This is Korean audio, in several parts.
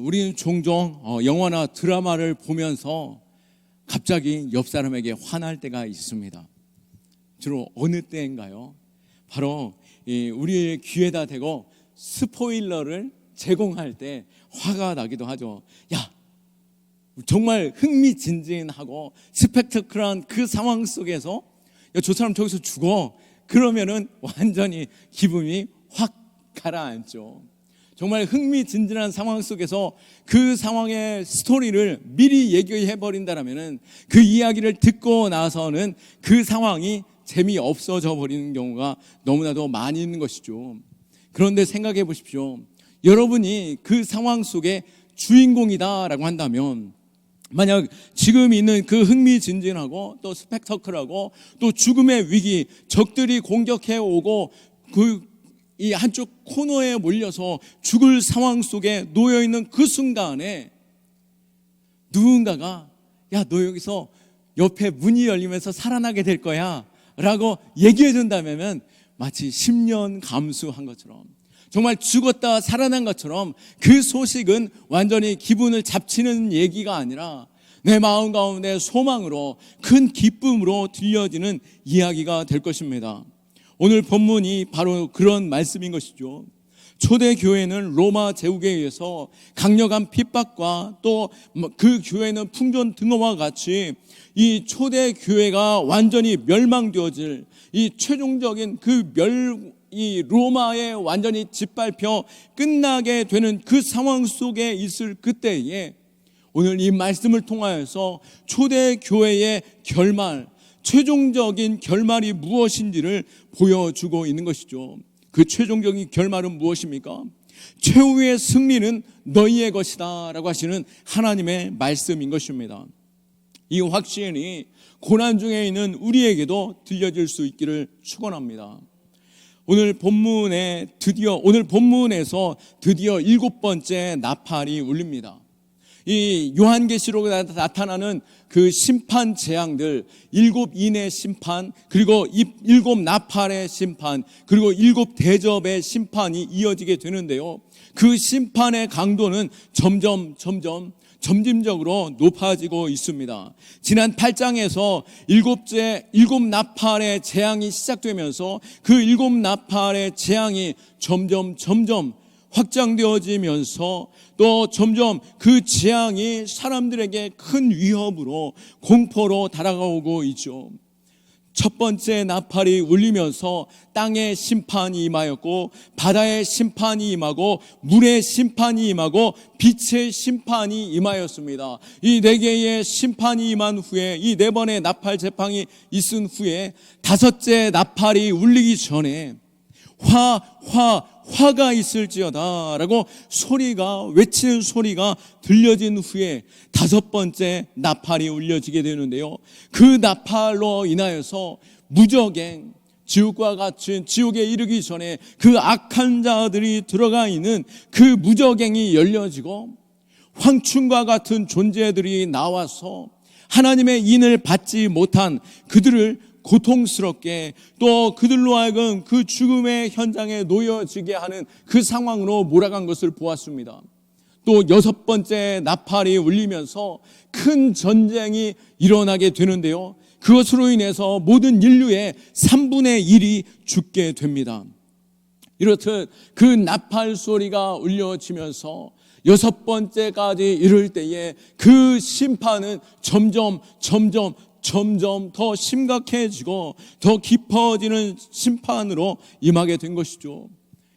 우리는 종종 영화나 드라마를 보면서 갑자기 옆 사람에게 화날 때가 있습니다. 주로 어느 때인가요? 바로 우리의 귀에다 대고 스포일러를 제공할 때 화가 나기도 하죠. 야, 정말 흥미진진하고 스펙터클한 그 상황 속에서 야, 저 사람 저기서 죽어. 그러면은 완전히 기분이 확 가라앉죠. 정말 흥미진진한 상황 속에서 그 상황의 스토리를 미리 얘기해 버린다면은 그 이야기를 듣고 나서는 그 상황이 재미없어져 버리는 경우가 너무나도 많이 있는 것이죠. 그런데 생각해 보십시오. 여러분이 그 상황 속에 주인공이다라고 한다면, 만약 지금 있는 그 흥미진진하고 또 스펙터클하고 또 죽음의 위기, 적들이 공격해 오고 이 한쪽 코너에 몰려서 죽을 상황 속에 놓여있는 그 순간에 누군가가 야, 너 여기서 옆에 문이 열리면서 살아나게 될 거야 라고 얘기해 준다면 마치 10년 감수한 것처럼, 정말 죽었다 살아난 것처럼 그 소식은 완전히 기분을 잡치는 얘기가 아니라 내 마음 가운데 소망으로 큰 기쁨으로 들려지는 이야기가 될 것입니다. 오늘 본문이 바로 그런 말씀인 것이죠. 초대 교회는 로마 제국에 의해서 강력한 핍박과 또 그 교회는 풍전등화와 같이 이 초대 교회가 완전히 멸망되어질 이 최종적인 이 로마에 완전히 짓밟혀 끝나게 되는 그 상황 속에 있을 그때에 오늘 이 말씀을 통하여서 초대 교회의 결말, 최종적인 결말이 무엇인지를 보여주고 있는 것이죠. 그 최종적인 결말은 무엇입니까? 최후의 승리는 너희의 것이다 라고 하시는 하나님의 말씀인 것입니다. 이 확신이 고난 중에 있는 우리에게도 들려질 수 있기를 축원합니다. 오늘 본문에서 드디어 7번째 나팔이 울립니다. 이 요한계시록에 나타나는 그 심판 재앙들, 7인의 심판, 그리고 7 나팔의 심판, 그리고 7 대접의 심판이 이어지게 되는데요. 그 심판의 강도는 점진적으로 높아지고 있습니다. 지난 8장에서 7 나팔의 재앙이 시작되면서 그 7 나팔의 재앙이 점점 확장되어지면서 또 점점 그 재앙이 사람들에게 큰 위협으로 공포로 다가오고 있죠. 첫 번째 나팔이 울리면서 땅의 심판이 임하였고 바다의 심판이 임하고 물의 심판이 임하고 빛의 심판이 임하였습니다. 이 4개의 심판이 임한 후에, 이 4번의 나팔 재판이 있은 후에 다섯째 나팔이 울리기 전에 화가 있을지어다 라고 외치는 소리가 들려진 후에 5번째 나팔이 울려지게 되는데요. 그 나팔로 인하여서 무저갱, 지옥과 같은 지옥에 이르기 전에 그 악한 자들이 들어가 있는 그 무저갱이 열려지고 황충과 같은 존재들이 나와서 하나님의 인을 받지 못한 그들을 고통스럽게, 또 그들로 하여금 그 죽음의 현장에 놓여지게 하는 그 상황으로 몰아간 것을 보았습니다. 또 6번째 나팔이 울리면서 큰 전쟁이 일어나게 되는데요. 그것으로 인해서 모든 인류의 3분의 1이 죽게 됩니다. 이렇듯 그 나팔 소리가 울려지면서 6번째까지 이를 때에 그 심판은 점점 더 심각해지고 더 깊어지는 심판으로 임하게 된 것이죠.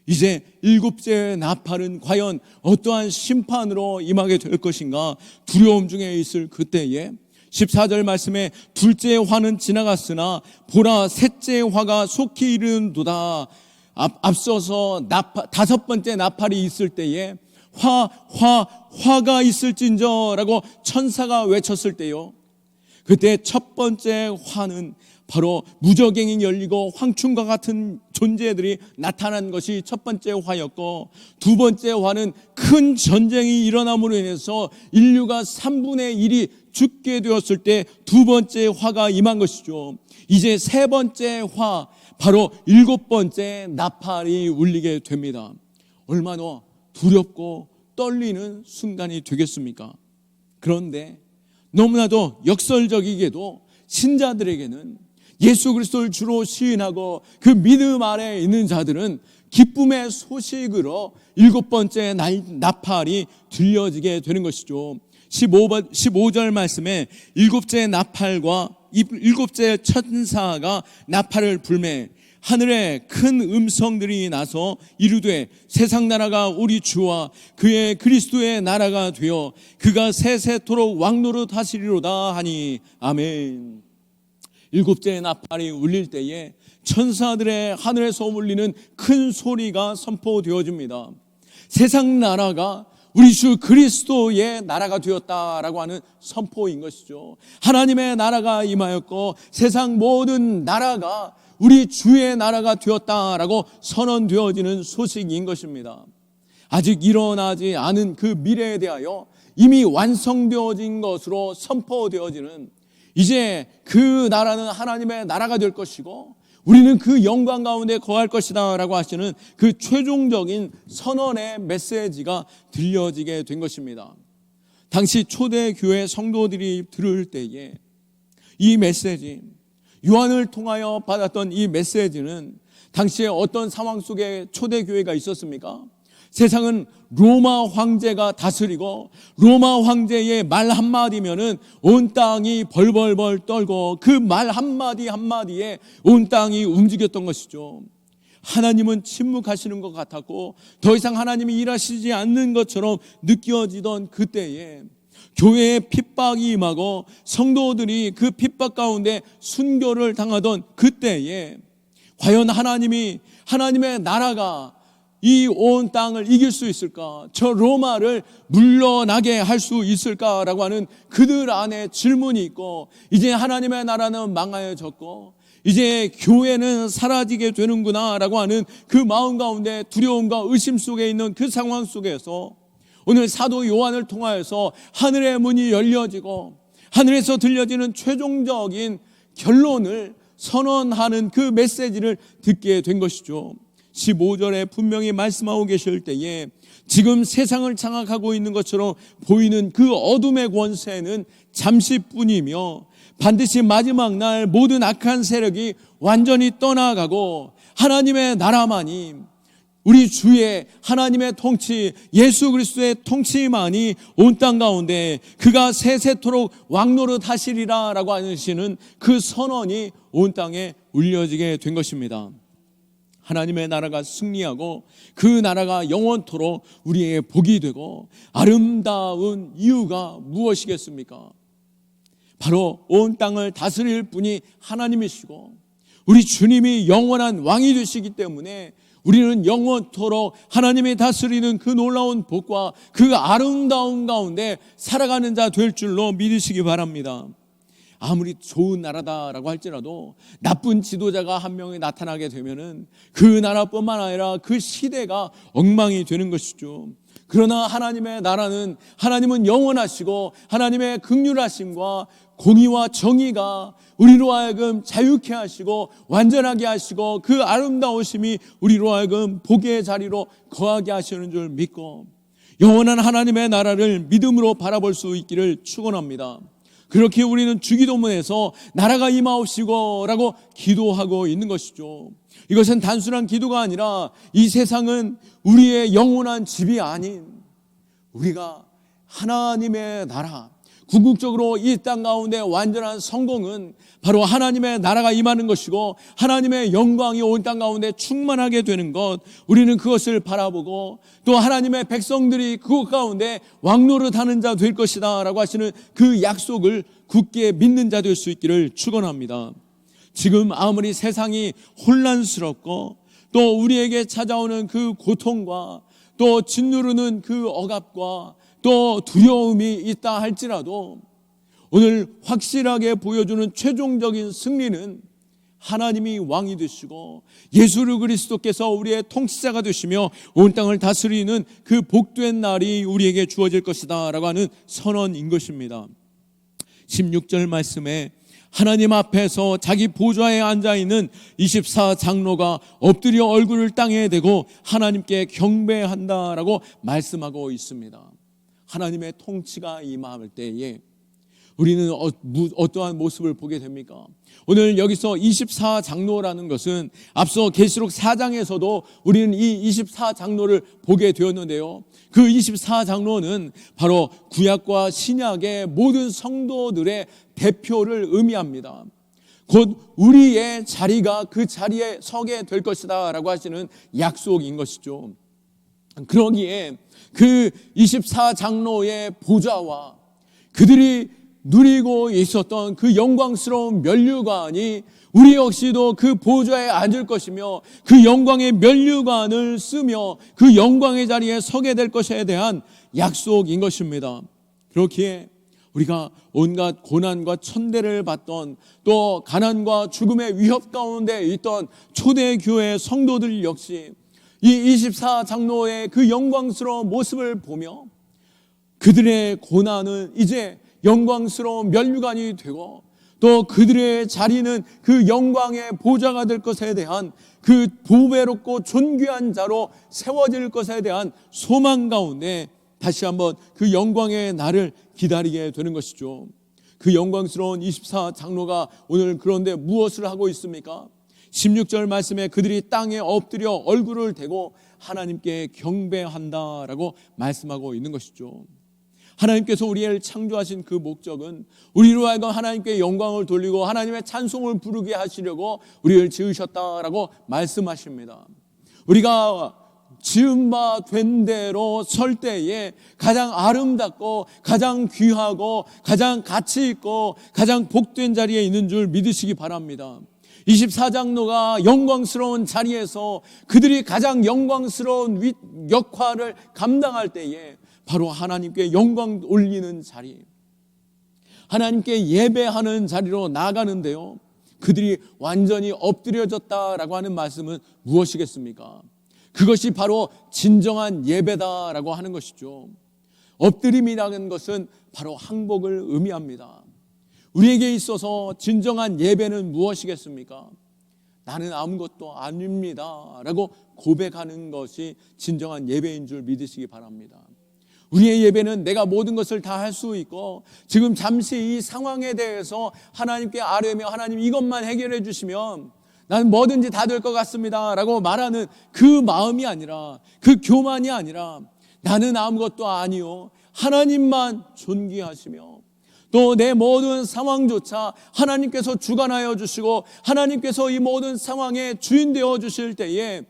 이제 7째 나팔은 과연 어떠한 심판으로 임하게 될 것인가 두려움 중에 있을 그때에 14절 말씀에 둘째 화는 지나갔으나 보라 셋째 화가 속히 이르는도다. 앞서서 5번째 나팔이 있을 때에 화가 있을진저 라고 천사가 외쳤을 때요, 그때 첫 번째 화는 바로 무저갱이 열리고 황충과 같은 존재들이 나타난 것이 첫 번째 화였고, 2번째 화는 큰 전쟁이 일어남으로 인해서 인류가 3분의 1이 죽게 되었을 때 2번째 화가 임한 것이죠. 이제 3번째 화, 바로 7번째 나팔이 울리게 됩니다. 얼마나 두렵고 떨리는 순간이 되겠습니까? 그런데 너무나도 역설적이게도 신자들에게는 예수 그리스도를 주로 시인하고 그 믿음 아래에 있는 자들은 기쁨의 소식으로 7번째 나팔이 들려지게 되는 것이죠. 15절 말씀에 7째 나팔과 7째 천사가 나팔을 불매 하늘에 큰 음성들이 나서 이르되 세상 나라가 우리 주와 그의 그리스도의 나라가 되어 그가 세세토록 왕노릇 하시리로다 하니 아멘. 7째 나팔이 울릴 때에 천사들의 하늘에서 울리는 큰 소리가 선포되어집니다. 세상 나라가 우리 주 그리스도의 나라가 되었다라고 하는 선포인 것이죠. 하나님의 나라가 임하였고 세상 모든 나라가 우리 주의 나라가 되었다라고 선언되어지는 소식인 것입니다. 아직 일어나지 않은 그 미래에 대하여 이미 완성되어진 것으로 선포되어지는, 이제 그 나라는 하나님의 나라가 될 것이고 우리는 그 영광 가운데 거할 것이다 라고 하시는 그 최종적인 선언의 메시지가 들려지게 된 것입니다. 당시 초대교회 성도들이 들을 때에 이 메시지, 요한을 통하여 받았던 이 메시지는 당시에 어떤 상황 속에 초대교회가 있었습니까? 세상은 로마 황제가 다스리고 로마 황제의 말 한마디면은 온 땅이 벌벌벌 떨고 그 말 한마디 한마디에 온 땅이 움직였던 것이죠. 하나님은 침묵하시는 것 같았고 더 이상 하나님이 일하시지 않는 것처럼 느껴지던 그때에 교회에 핍박이 임하고 성도들이 그 핍박 가운데 순교를 당하던 그때에 과연 하나님의 나라가 이 온 땅을 이길 수 있을까? 저 로마를 물러나게 할 수 있을까라고 하는 그들 안에 질문이 있고, 이제 하나님의 나라는 망하여졌고 이제 교회는 사라지게 되는구나 라고 하는 그 마음 가운데 두려움과 의심 속에 있는 그 상황 속에서 오늘 사도 요한을 통하여서 하늘의 문이 열려지고 하늘에서 들려지는 최종적인 결론을 선언하는 그 메시지를 듣게 된 것이죠. 15절에 분명히 말씀하고 계실 때에 지금 세상을 장악하고 있는 것처럼 보이는 그 어둠의 권세는 잠시뿐이며 반드시 마지막 날 모든 악한 세력이 완전히 떠나가고 하나님의 나라만이, 우리 주의 하나님의 통치, 예수 그리스도의 통치만이 온 땅 가운데 그가 세세토록 왕노릇 하시리라 라고 하시는 그 선언이 온 땅에 울려지게 된 것입니다. 하나님의 나라가 승리하고 그 나라가 영원토록 우리의 복이 되고 아름다운 이유가 무엇이겠습니까? 바로 온 땅을 다스릴 분이 하나님이시고 우리 주님이 영원한 왕이 되시기 때문에 우리는 영원토록 하나님이 다스리는 그 놀라운 복과 그 아름다운 가운데 살아가는 자 될 줄로 믿으시기 바랍니다. 아무리 좋은 나라다라고 할지라도 나쁜 지도자가 한 명이 나타나게 되면은 그 나라뿐만 아니라 그 시대가 엉망이 되는 것이죠. 그러나 하나님의 나라는, 하나님은 영원하시고 하나님의 긍휼하심과 공의와 정의가 우리로 하여금 자유케 하시고 완전하게 하시고 그 아름다우심이 우리로 하여금 복의 자리로 거하게 하시는 줄 믿고 영원한 하나님의 나라를 믿음으로 바라볼 수 있기를 축원합니다. 그렇게 우리는 주기도문에서 나라가 임하옵시고 라고 기도하고 있는 것이죠. 이것은 단순한 기도가 아니라 이 세상은 우리의 영원한 집이 아닌 우리가 하나님의 나라, 궁극적으로 이 땅 가운데 완전한 성공은 바로 하나님의 나라가 임하는 것이고 하나님의 영광이 온 땅 가운데 충만하게 되는 것, 우리는 그것을 바라보고 또 하나님의 백성들이 그것 가운데 왕노릇하는 자 될 것이다 라고 하시는 그 약속을 굳게 믿는 자 될 수 있기를 축원합니다. 지금 아무리 세상이 혼란스럽고 또 우리에게 찾아오는 그 고통과 또 짓누르는 그 억압과 또 두려움이 있다 할지라도 오늘 확실하게 보여주는 최종적인 승리는 하나님이 왕이 되시고 예수 그리스도께서 우리의 통치자가 되시며 온 땅을 다스리는 그 복된 날이 우리에게 주어질 것이다 라고 하는 선언인 것입니다. 16절 말씀에 하나님 앞에서 자기 보좌에 앉아있는 24장로가 엎드려 얼굴을 땅에 대고 하나님께 경배한다라고 말씀하고 있습니다. 하나님의 통치가 임할 때에 우리는 어떠한 모습을 보게 됩니까? 오늘 여기서 24장로라는 것은 앞서 계시록 4장에서도 우리는 이 24장로를 보게 되었는데요. 그 24장로는 바로 구약과 신약의 모든 성도들의 대표를 의미합니다. 곧 우리의 자리가 그 자리에 서게 될 것이다 라고 하시는 약속인 것이죠. 그러기에 그 24장로의 보좌와 그들이 누리고 있었던 그 영광스러운 면류관이 우리 역시도 그 보좌에 앉을 것이며 그 영광의 면류관을 쓰며 그 영광의 자리에 서게 될 것에 대한 약속인 것입니다. 그렇기에 우리가 온갖 고난과 천대를 받던 또 가난과 죽음의 위협 가운데 있던 초대교회 성도들 역시 이 24장로의 그 영광스러운 모습을 보며 그들의 고난은 이제 영광스러운 면류관이 되고 또 그들의 자리는 그 영광의 보좌가 될 것에 대한 그 보배롭고 존귀한 자로 세워질 것에 대한 소망 가운데 다시 한번 그 영광의 날을 기다리게 되는 것이죠. 그 영광스러운 24장로가 오늘 그런데 무엇을 하고 있습니까? 16절 말씀에 그들이 땅에 엎드려 얼굴을 대고 하나님께 경배한다라고 말씀하고 있는 것이죠. 하나님께서 우리를 창조하신 그 목적은 우리로 하여금 하나님께 영광을 돌리고 하나님의 찬송을 부르게 하시려고 우리를 지으셨다라고 말씀하십니다. 우리가 지은 바 된 대로 설 때에 가장 아름답고 가장 귀하고 가장 가치 있고 가장 복된 자리에 있는 줄 믿으시기 바랍니다. 24장로가 영광스러운 자리에서 그들이 가장 영광스러운 역할을 감당할 때에 바로 하나님께 영광 올리는 자리, 하나님께 예배하는 자리로 나아가는데요. 그들이 완전히 엎드려졌다라고 하는 말씀은 무엇이겠습니까? 그것이 바로 진정한 예배다라고 하는 것이죠. 엎드림이라는 것은 바로 항복을 의미합니다. 우리에게 있어서 진정한 예배는 무엇이겠습니까? 나는 아무것도 아닙니다 라고 고백하는 것이 진정한 예배인 줄 믿으시기 바랍니다. 우리의 예배는 내가 모든 것을 다 할 수 있고 지금 잠시 이 상황에 대해서 하나님께 아뢰며 하나님 이것만 해결해 주시면 나는 뭐든지 다 될 것 같습니다 라고 말하는 그 마음이 아니라, 그 교만이 아니라 나는 아무것도 아니요 하나님만 존귀하시며 또 내 모든 상황조차 하나님께서 주관하여 주시고 하나님께서 이 모든 상황의 주인 되어 주실 때에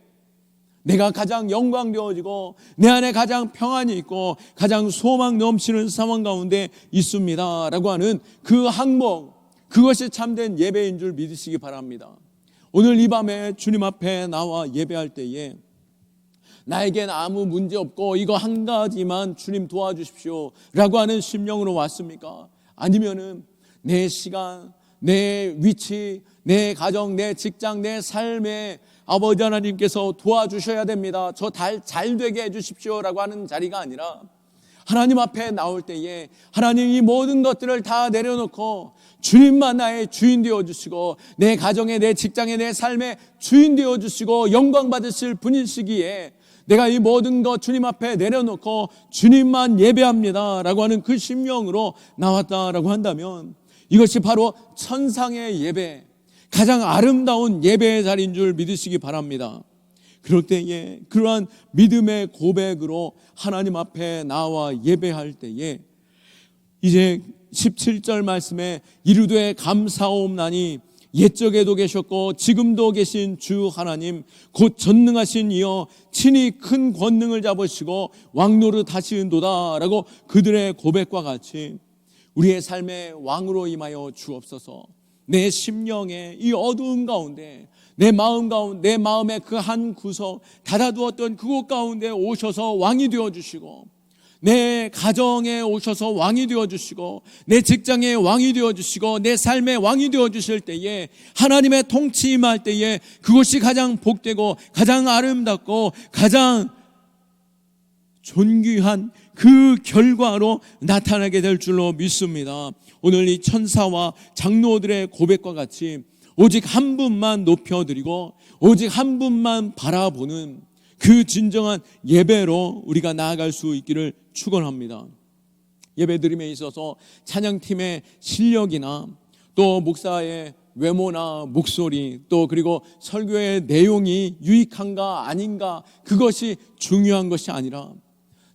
내가 가장 영광되어지고 내 안에 가장 평안이 있고 가장 소망 넘치는 상황 가운데 있습니다 라고 하는 그 항복, 그것이 참된 예배인 줄 믿으시기 바랍니다. 오늘 이 밤에 주님 앞에 나와 예배할 때에 나에겐 아무 문제 없고 이거 한 가지만 주님 도와주십시오 라고 하는 심령으로 왔습니까? 아니면은 내 시간, 내 위치, 내 가정, 내 직장, 내 삶에 아버지 하나님께서 도와주셔야 됩니다. 저 잘 되게 해주십시오 라고 하는 자리가 아니라 하나님 앞에 나올 때에 하나님 이 모든 것들을 다 내려놓고 주님만 나의 주인 되어주시고 내 가정에 내 직장에 내 삶의 주인 되어주시고 영광 받으실 분이시기에 내가 이 모든 것 주님 앞에 내려놓고 주님만 예배합니다 라고 하는 그 심령으로 나왔다라고 한다면 이것이 바로 천상의 예배, 가장 아름다운 예배의 자리인 줄 믿으시기 바랍니다. 그럴 때에 그러한 믿음의 고백으로 하나님 앞에 나와 예배할 때에 이제 17절 말씀에 이르되 감사옵나니 옛적에도 계셨고 지금도 계신 주 하나님 곧 전능하신 이여 친히 큰 권능을 잡으시고 왕노릇 하시는도다 라고 그들의 고백과 같이 우리의 삶의 왕으로 임하여 주옵소서. 내 심령의 이 어두운 가운데 내 마음 가운데 내 마음의 그 한 구석 닫아두었던 그곳 가운데 오셔서 왕이 되어주시고 내 가정에 오셔서 왕이 되어주시고 내 직장에 왕이 되어주시고 내 삶의 왕이 되어주실 때에 하나님의 통치 임할 때에 그것이 가장 복되고 가장 아름답고 가장 존귀한 그 결과로 나타나게 될 줄로 믿습니다. 오늘 이 천사와 장로들의 고백과 같이 오직 한 분만 높여드리고 오직 한 분만 바라보는 그 진정한 예배로 우리가 나아갈 수 있기를 축원합니다. 예배드림에 있어서 찬양팀의 실력이나 또 목사의 외모나 목소리, 또 그리고 설교의 내용이 유익한가 아닌가, 그것이 중요한 것이 아니라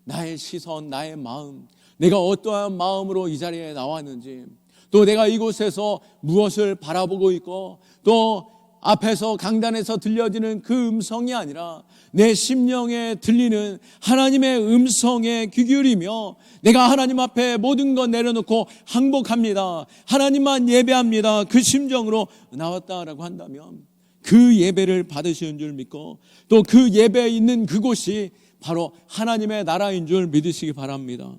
나의 시선, 나의 마음, 내가 어떠한 마음으로 이 자리에 나왔는지, 또 내가 이곳에서 무엇을 바라보고 있고, 또 앞에서 강단에서 들려지는 그 음성이 아니라 내 심령에 들리는 하나님의 음성에 귀 기울이며 내가 하나님 앞에 모든 것 내려놓고 항복합니다, 하나님만 예배합니다, 그 심정으로 나왔다라고 한다면 그 예배를 받으시는 줄 믿고 또 그 예배에 있는 그곳이 바로 하나님의 나라인 줄 믿으시기 바랍니다.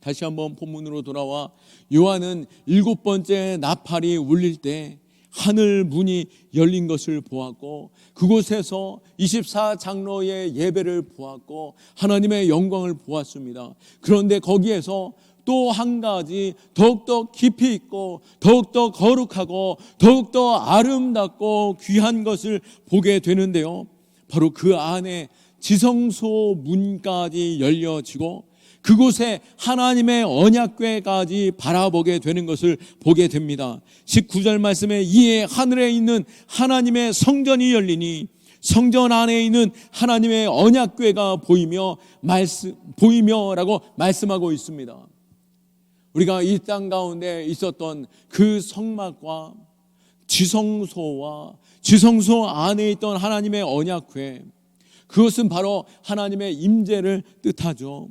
다시 한번 본문으로 돌아와 요한은 7번째 나팔이 울릴 때 하늘 문이 열린 것을 보았고 그곳에서 24장로의 예배를 보았고 하나님의 영광을 보았습니다. 그런데 거기에서 또 한 가지 더욱더 깊이 있고 더욱더 거룩하고 더욱더 아름답고 귀한 것을 보게 되는데요, 바로 그 안에 지성소 문까지 열려지고 그곳에 하나님의 언약궤까지 바라보게 되는 것을 보게 됩니다. 19절 말씀에 이에 하늘에 있는 하나님의 성전이 열리니 성전 안에 있는 하나님의 언약궤가 보이며라고 말씀하고 있습니다. 우리가 이 땅 가운데 있었던 그 성막과 지성소와 지성소 안에 있던 하나님의 언약궤, 그것은 바로 하나님의 임재를 뜻하죠.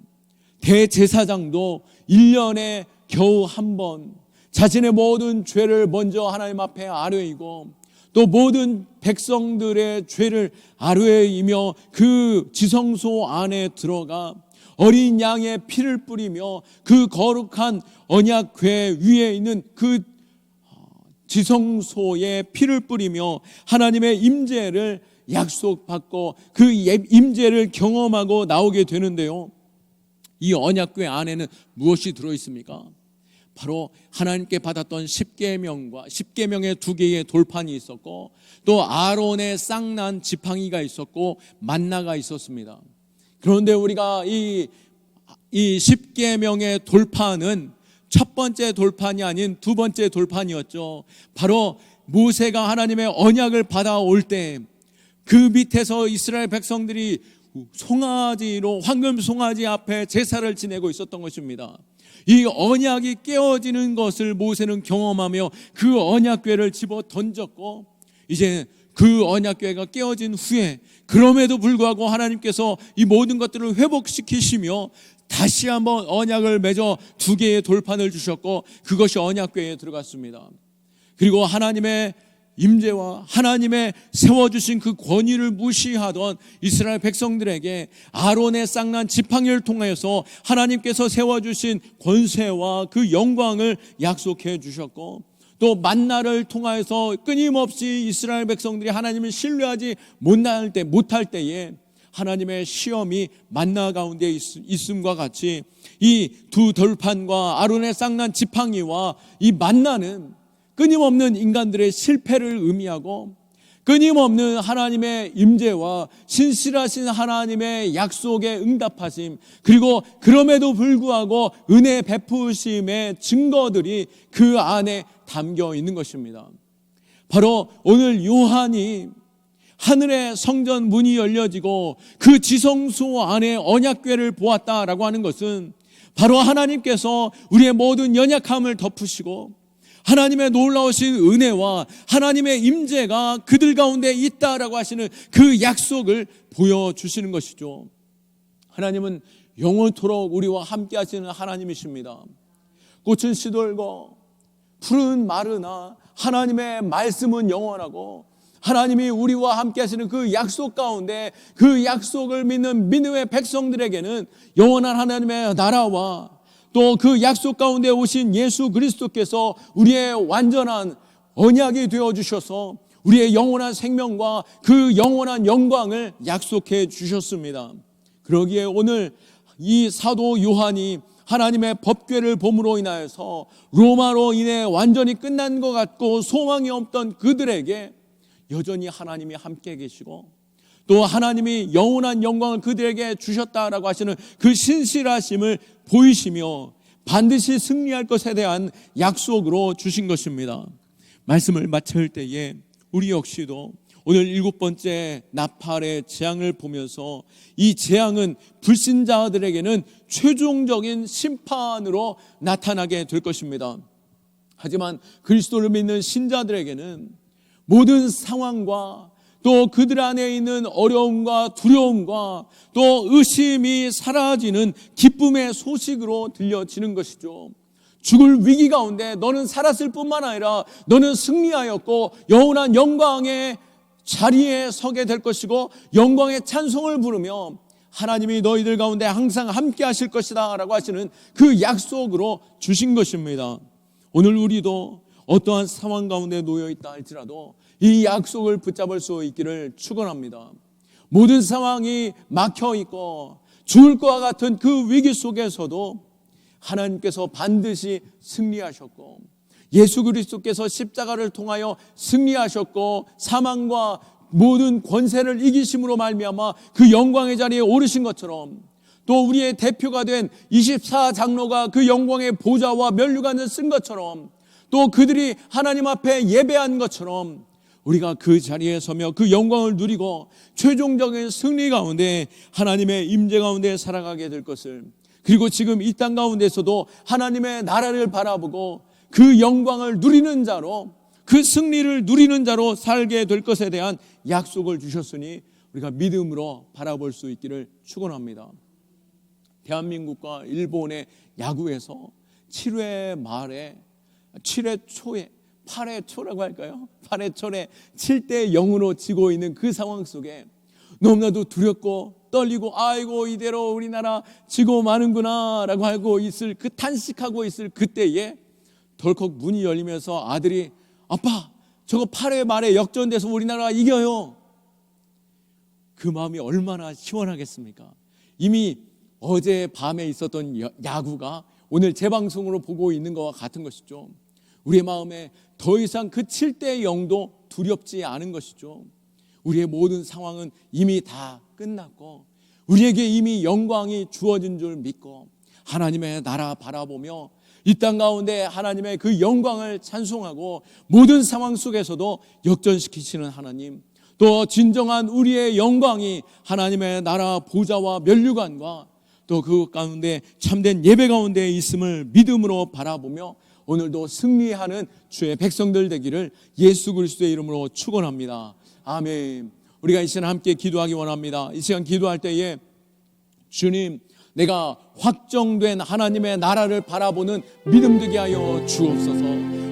대제사장도 1년에 겨우 한 번 자신의 모든 죄를 먼저 하나님 앞에 아뢰이고 또 모든 백성들의 죄를 아뢰이며 그 지성소 안에 들어가 어린 양의 피를 뿌리며 그 거룩한 언약궤 위에 있는 그 지성소에 피를 뿌리며 하나님의 임재를 약속받고 그 임재를 경험하고 나오게 되는데요, 이 언약궤 안에는 무엇이 들어있습니까? 바로 하나님께 받았던 10계명과 10계명의 2개의 돌판이 있었고 또 아론의 쌍난 지팡이가 있었고 만나가 있었습니다. 그런데 우리가 이 10계명의 돌판은 첫 번째 돌판이 아닌 두 번째 돌판이었죠. 바로 모세가 하나님의 언약을 받아올 때 그 밑에서 이스라엘 백성들이 송아지로 황금 송아지 앞에 제사를 지내고 있었던 것입니다. 이 언약이 깨어지는 것을 모세는 경험하며 그 언약궤를 집어 던졌고 이제 그 언약궤가 깨어진 후에 그럼에도 불구하고 하나님께서 이 모든 것들을 회복시키시며 다시 한번 언약을 맺어 2개의 돌판을 주셨고 그것이 언약궤에 들어갔습니다. 그리고 하나님의 임재와 하나님의 세워주신 그 권위를 무시하던 이스라엘 백성들에게 아론의 쌍난 지팡이를 통하여서 하나님께서 세워주신 권세와 그 영광을 약속해 주셨고 또 만나를 통하여서 끊임없이 이스라엘 백성들이 하나님을 신뢰하지 못할 때에 하나님의 시험이 만나 가운데 있음과 같이 이 2 돌판과 아론의 쌍난 지팡이와 이 만나는 끊임없는 인간들의 실패를 의미하고 끊임없는 하나님의 임재와 신실하신 하나님의 약속에 응답하심, 그리고 그럼에도 불구하고 은혜 베푸심의 증거들이 그 안에 담겨 있는 것입니다. 바로 오늘 요한이 하늘의 성전 문이 열려지고 그 지성소 안에 언약궤를 보았다라고 하는 것은 바로 하나님께서 우리의 모든 연약함을 덮으시고 하나님의 놀라우신 은혜와 하나님의 임재가 그들 가운데 있다라고 하시는 그 약속을 보여주시는 것이죠. 하나님은 영원토록 우리와 함께 하시는 하나님이십니다. 꽃은 시들고 푸른 마르나 하나님의 말씀은 영원하고 하나님이 우리와 함께 하시는 그 약속 가운데 그 약속을 믿는 믿음의 백성들에게는 영원한 하나님의 나라와 또 그 약속 가운데 오신 예수 그리스도께서 우리의 완전한 언약이 되어주셔서 우리의 영원한 생명과 그 영원한 영광을 약속해 주셨습니다. 그러기에 오늘 이 사도 요한이 하나님의 법궤를 봄으로 인하여서 로마로 인해 완전히 끝난 것 같고 소망이 없던 그들에게 여전히 하나님이 함께 계시고 또 하나님이 영원한 영광을 그들에게 주셨다라고 하시는 그 신실하심을 보이시며 반드시 승리할 것에 대한 약속으로 주신 것입니다. 말씀을 마칠 때에 우리 역시도 오늘 7번째 나팔의 재앙을 보면서 이 재앙은 불신자들에게는 최종적인 심판으로 나타나게 될 것입니다. 하지만 그리스도를 믿는 신자들에게는 모든 상황과 또 그들 안에 있는 어려움과 두려움과 또 의심이 사라지는 기쁨의 소식으로 들려지는 것이죠. 죽을 위기 가운데 너는 살았을 뿐만 아니라 너는 승리하였고 영원한 영광의 자리에 서게 될 것이고 영광의 찬송을 부르며 하나님이 너희들 가운데 항상 함께 하실 것이다 라고 하시는 그 약속으로 주신 것입니다. 오늘 우리도 어떠한 상황 가운데 놓여 있다 할지라도 이 약속을 붙잡을 수 있기를 축원합니다. 모든 상황이 막혀 있고 죽을 것과 같은 그 위기 속에서도 하나님께서 반드시 승리하셨고 예수 그리스도께서 십자가를 통하여 승리하셨고 사망과 모든 권세를 이기심으로 말미암아 그 영광의 자리에 오르신 것처럼 또 우리의 대표가 된 24장로가 그 영광의 보좌와 면류관을 쓴 것처럼 또 그들이 하나님 앞에 예배한 것처럼 우리가 그 자리에 서며 그 영광을 누리고 최종적인 승리 가운데 하나님의 임재 가운데 살아가게 될 것을, 그리고 지금 이 땅 가운데서도 하나님의 나라를 바라보고 그 영광을 누리는 자로, 그 승리를 누리는 자로 살게 될 것에 대한 약속을 주셨으니 우리가 믿음으로 바라볼 수 있기를 축원합니다. 대한민국과 일본의 야구에서 7회 말에 7회 초에 8회 초라고 할까요? 8회 초에 7대 0으로 지고 있는 그 상황 속에 너무나도 두렵고 떨리고 아이고 이대로 우리나라 지고 마는구나 라고 하고 있을 그 탄식하고 있을 그때에 덜컥 문이 열리면서 아들이 아빠 저거 8회 말에 역전돼서 우리나라가 이겨요. 그 마음이 얼마나 시원하겠습니까? 이미 어제 밤에 있었던 야구가 오늘 재방송으로 보고 있는 것과 같은 것이죠. 우리의 마음에 더 이상 그 7대 0도 두렵지 않은 것이죠. 우리의 모든 상황은 이미 다 끝났고 우리에게 이미 영광이 주어진 줄 믿고 하나님의 나라 바라보며 이 땅 가운데 하나님의 그 영광을 찬송하고 모든 상황 속에서도 역전시키시는 하나님, 또 진정한 우리의 영광이 하나님의 나라 보좌와 면류관과 또 그 가운데 참된 예배 가운데 있음을 믿음으로 바라보며 오늘도 승리하는 주의 백성들 되기를 예수 그리스도의 이름으로 축원합니다. 아멘. 우리가 이 시간 함께 기도하기 원합니다. 이 시간 기도할 때에 주님, 내가 확정된 하나님의 나라를 바라보는 믿음 되게 하여 주옵소서.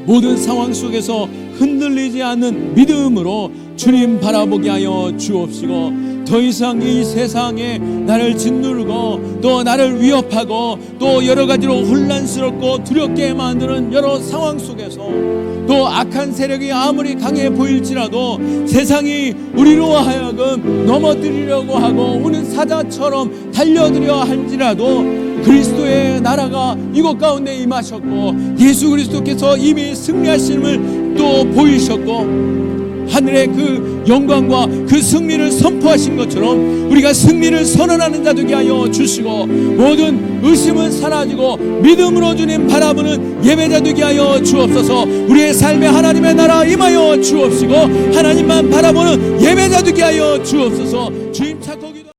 모든 상황 속에서 흔들리지 않는 믿음으로 주님 바라보게 하여 주옵시고, 더 이상 이 세상에 나를 짓누르고 또 나를 위협하고 또 여러 가지로 혼란스럽고 두렵게 만드는 여러 상황 속에서 또 악한 세력이 아무리 강해 보일지라도 세상이 우리로 하여금 넘어뜨리려고 하고 우는 사자처럼 달려들려 할지라도 그리스도의 나라가 이곳 가운데 임하셨고 예수 그리스도께서 이미 승리하심을 또 보이셨고 하늘의 그 영광과 그 승리를 선포하신 것처럼 우리가 승리를 선언하는 자 되게 하여 주시고 모든 의심은 사라지고 믿음으로 주님 바라보는 예배자 되게 하여 주옵소서. 우리의 삶에 하나님의 나라 임하여 주옵시고 하나님만 바라보는 예배자 되게 하여 주옵소서. 주님 착하게